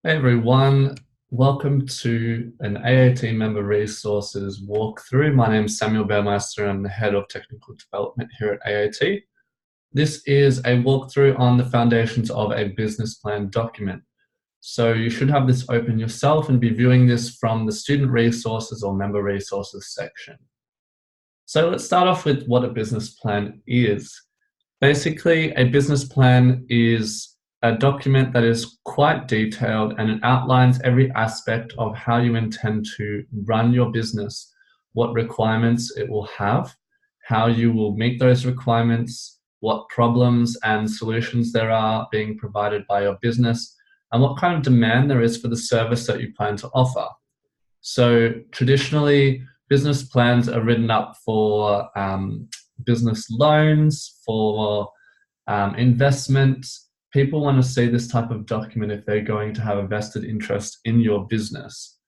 Hey everyone, welcome to an AAT Member Resources walkthrough. My name is Samuel Burmeister. I'm the Head of Technical Development here at AAT. This is a walkthrough on the foundations of a business plan document. So you should have this open yourself and be viewing this from the Student Resources or Member Resources section. So let's start off with what a business plan is. Basically, a business plan is a document that is quite detailed and it outlines every aspect of how you intend to run your business, what requirements it will have, how you will meet those requirements, what problems and solutions there are being provided by your business, and what kind of demand there is for the service that you plan to offer. So traditionally, business plans are written up for business loans, for investment. People want to see this type of document if they're going to have a vested interest in your business.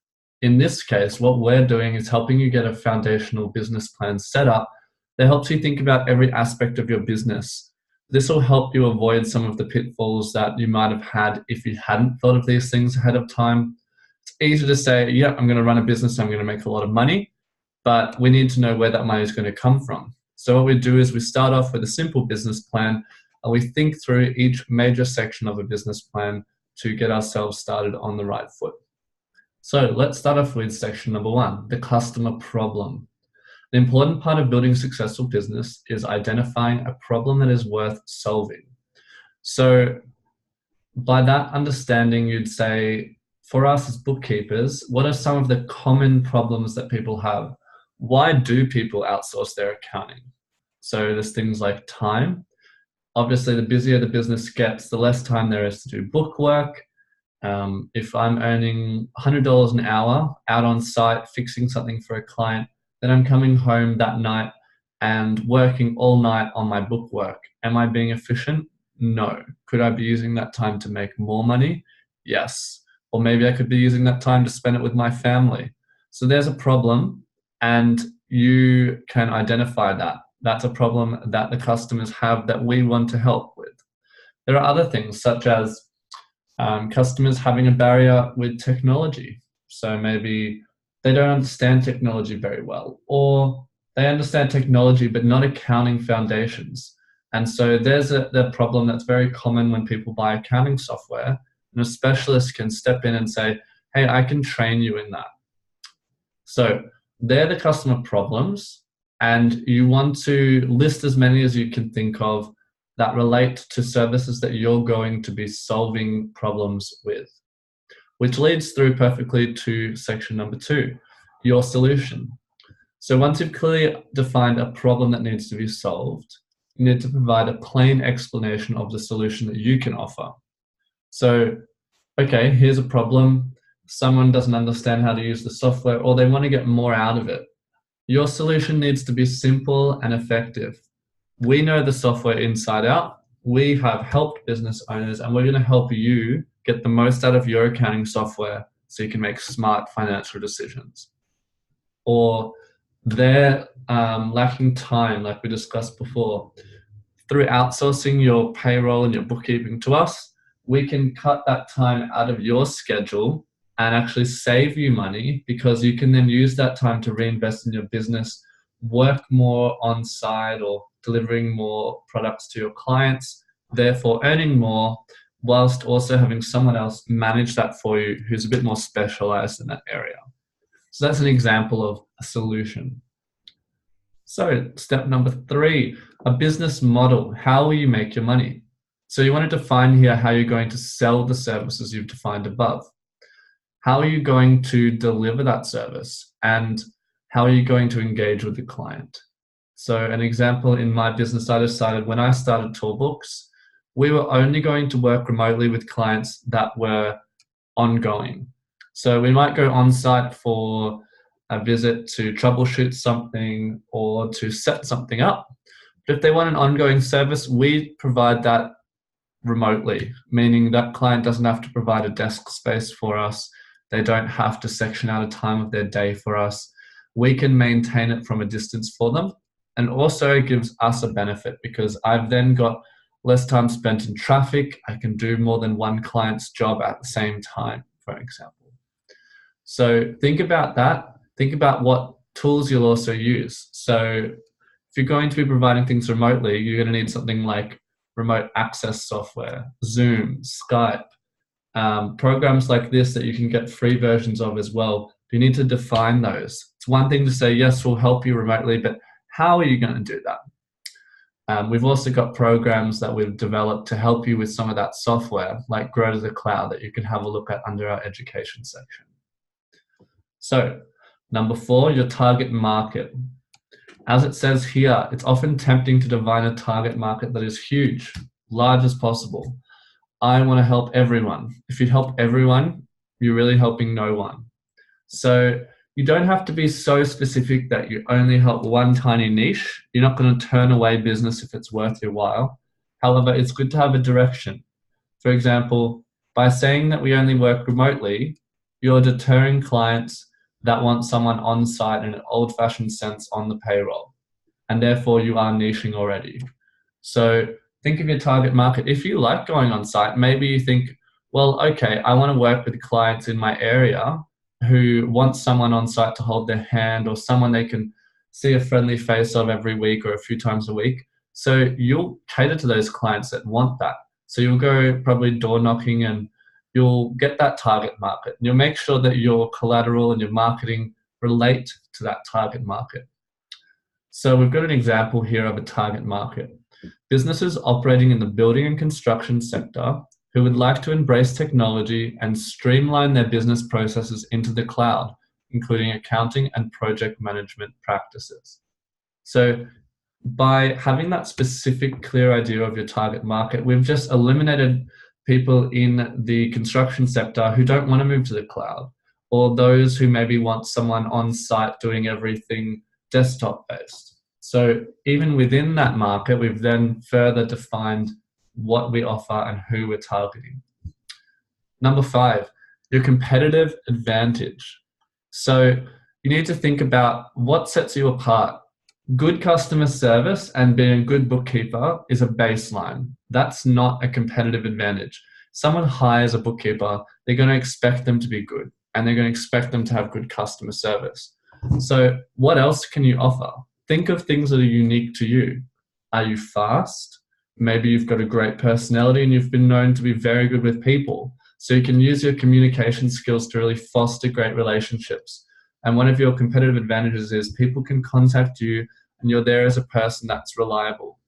In this case, what we're doing is helping you get a foundational business plan set up that helps you think about every aspect of your business. This will help you avoid some of the pitfalls that you might have had if you hadn't thought of these things ahead of time. It's easy to say, yeah, I'm going to run a business, I'm going to make a lot of money, but we need to know where that money is going to come from. So what we do is we start off with a simple business plan and we think through each major section of a business plan to get ourselves started on the right foot. So let's start off with section number 1, the customer problem. The important part of building a successful business is identifying a problem that is worth solving. So by that understanding, you'd say, for us as bookkeepers, what are some of the common problems that people have? Why do people outsource their accounting? So there's things like time. Obviously, the busier the business gets, the less time there is to do book work. If I'm earning $100 an hour out on site fixing something for a client, then I'm coming home that night and working all night on my book work. Am I being efficient? No. Could I be using that time to make more money? Yes. Or maybe I could be using that time to spend it with my family. So there's a problem, and you can identify that. That's a problem that the customers have that we want to help with. There are other things such as customers having a barrier with technology. So maybe they don't understand technology very well, or they understand technology but not accounting foundations. And so there's the problem that's very common when people buy accounting software, and a specialist can step in and say, hey, I can train you in that. So they're the customer problems, and you want to list as many as you can think of that relate to services that you're going to be solving problems with, which leads through perfectly to section number 2, your solution. So once you've clearly defined a problem that needs to be solved, you need to provide a plain explanation of the solution that you can offer. So, okay, here's a problem. Someone doesn't understand how to use the software, or they want to get more out of it. Your solution needs to be simple and effective. We know the software inside out. We have helped business owners, and we're going to help you get the most out of your accounting software so you can make smart financial decisions. Or they're lacking time, like we discussed before. Through outsourcing your payroll and your bookkeeping to us, we can cut that time out of your schedule and actually save you money, because you can then use that time to reinvest in your business, work more on site or delivering more products to your clients, therefore earning more, whilst also having someone else manage that for you who's a bit more specialized in that area. So that's an example of a solution. So step number 3, a business model. How will you make your money? So you want to define here how you're going to sell the services you've defined above. How are you going to deliver that service, and how are you going to engage with the client? So an example, in my business, I decided when I started Toolbooks, we were only going to work remotely with clients that were ongoing. So we might go on site for a visit to troubleshoot something or to set something up. But if they want an ongoing service, we provide that remotely, meaning that client doesn't have to provide a desk space for us. They don't have to section out a time of their day for us. We can maintain it from a distance for them. And also it gives us a benefit, because I've then got less time spent in traffic. I can do more than one client's job at the same time, for example. So think about that. Think about what tools you'll also use. So if you're going to be providing things remotely, you're going to need something like remote access software, Zoom, Skype, programs like this that you can get free versions of as well. You need to define those. It's one thing to say, yes, we'll help you remotely, but how are you going to do that? We've also got programs that we've developed to help you with some of that software, like Grow to the Cloud, that you can have a look at under our education section. So, number 4, your target market. As it says here, it's often tempting to define a target market that is huge, large as possible. I want to help everyone. If you help everyone, you're really helping no one. So you don't have to be so specific that you only help one tiny niche. You're not going to turn away business if it's worth your while. However, it's good to have a direction. For example, by saying that we only work remotely, you're deterring clients that want someone on site in an old-fashioned sense on the payroll. And therefore, you are niching already. So think of your target market. If you like going on site, maybe you think, well, okay, I want to work with clients in my area who want someone on site to hold their hand, or someone they can see a friendly face of every week or a few times a week. So you'll cater to those clients that want that. So you'll go probably door knocking and you'll get that target market. You'll make sure that your collateral and your marketing relate to that target market. So we've got an example here of a target market. Businesses operating in the building and construction sector who would like to embrace technology and streamline their business processes into the cloud, including accounting and project management practices. So by having that specific, clear idea of your target market, we've just eliminated people in the construction sector who don't want to move to the cloud, or those who maybe want someone on site doing everything desktop based. So even within that market, we've then further defined what we offer and who we're targeting. Number 5, your competitive advantage. So you need to think about what sets you apart. Good customer service and being a good bookkeeper is a baseline. That's not a competitive advantage. Someone hires a bookkeeper, they're going to expect them to be good, and they're going to expect them to have good customer service. So what else can you offer? Think of things that are unique to you. Are you fast? Maybe you've got a great personality and you've been known to be very good with people. So you can use your communication skills to really foster great relationships. And one of your competitive advantages is people can contact you and you're there as a person that's reliable.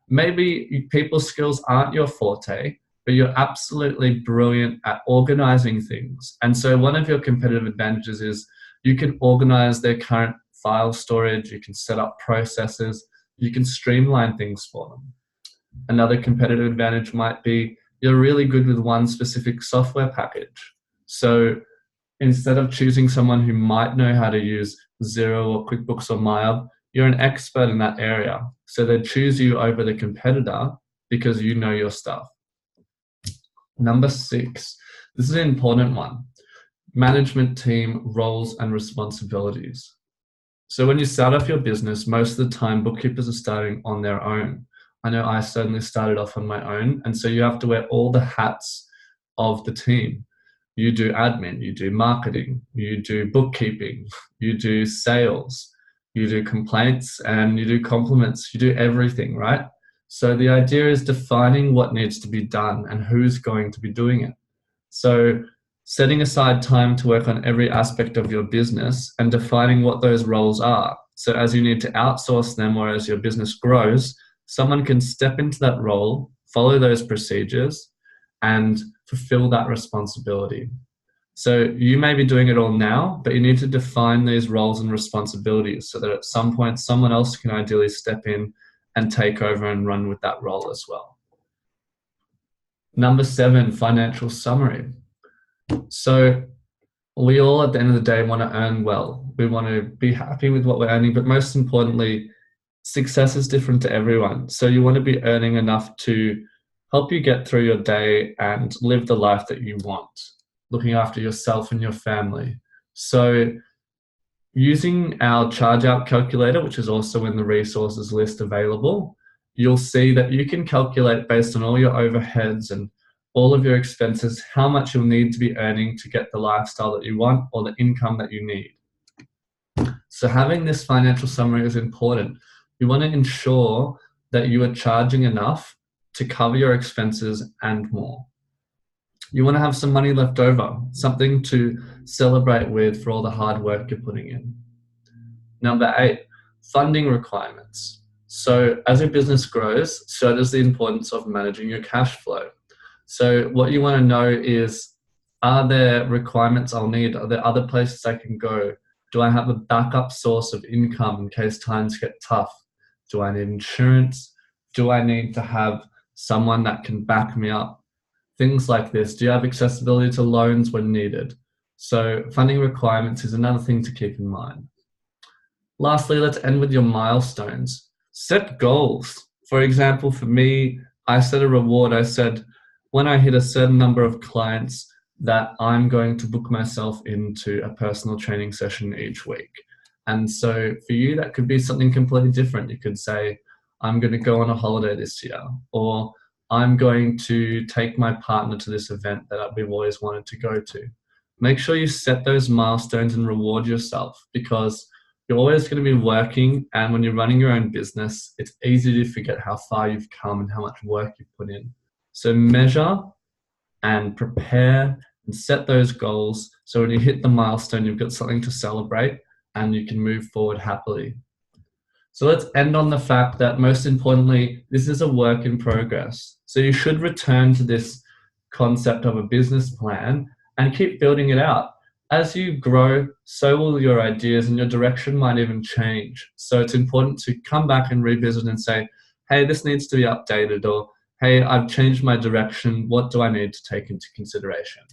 Maybe people's skills aren't your forte, but you're absolutely brilliant at organizing things. And so one of your competitive advantages is you can organize their current file storage, you can set up processes, you can streamline things for them. Another competitive advantage might be you're really good with one specific software package. So instead of choosing someone who might know how to use Xero or QuickBooks or Maya, you're an expert in that area. So they choose you over the competitor because you know your stuff. Number 6, this is an important one. Management team roles and responsibilities. So when you start off your business, most of the time bookkeepers are starting on their own. I know I certainly started off on my own, and so you have to wear all the hats of the team. You do admin, you do marketing, you do bookkeeping, you do sales, you do complaints, and you do compliments. You do everything, right? So the idea is defining what needs to be done and who's going to be doing it. So setting aside time to work on every aspect of your business and defining what those roles are. So as you need to outsource them or as your business grows, someone can step into that role, follow those procedures, and fulfill that responsibility. So you may be doing it all now, but you need to define these roles and responsibilities so that at some point someone else can ideally step in and take over and run with that role as well. Number 7, financial summary. So we all at the end of the day want to earn well. We want to be happy with what we're earning, but most importantly, success is different to everyone. So you want to be earning enough to help you get through your day and live the life that you want, looking after yourself and your family. So using our charge out calculator, which is also in the resources list available, you'll see that you can calculate based on all your overheads and all of your expenses how much you'll need to be earning to get the lifestyle that you want or the income that you need. So having this financial summary is important. You want to ensure that you are charging enough to cover your expenses and more. You want to have some money left over, something to celebrate with for all the hard work you're putting in. Number 8, funding requirements. So as your business grows, so does the importance of managing your cash flow. So what you want to know is, are there requirements I'll need? Are there other places I can go? Do I have a backup source of income in case times get tough? Do I need insurance? Do I need to have someone that can back me up? Things like this. Do you have accessibility to loans when needed? So funding requirements is another thing to keep in mind. Lastly, let's end with your milestones. Set goals. For example, for me, I set a reward. I said, when I hit a certain number of clients, that I'm going to book myself into a personal training session each week. And so for you, that could be something completely different. You could say, I'm going to go on a holiday this year, or I'm going to take my partner to this event that we've always wanted to go to. Make sure you set those milestones and reward yourself, because you're always going to be working, and when you're running your own business, it's easy to forget how far you've come and how much work you've put in. So measure and prepare and set those goals, so when you hit the milestone, you've got something to celebrate and you can move forward happily. So let's end on the fact that, most importantly, this is a work in progress. So you should return to this concept of a business plan and keep building it out. As you grow, so will your ideas, and your direction might even change. So it's important to come back and revisit and say, hey, this needs to be updated, or hey, I've changed my direction. What do I need to take into consideration?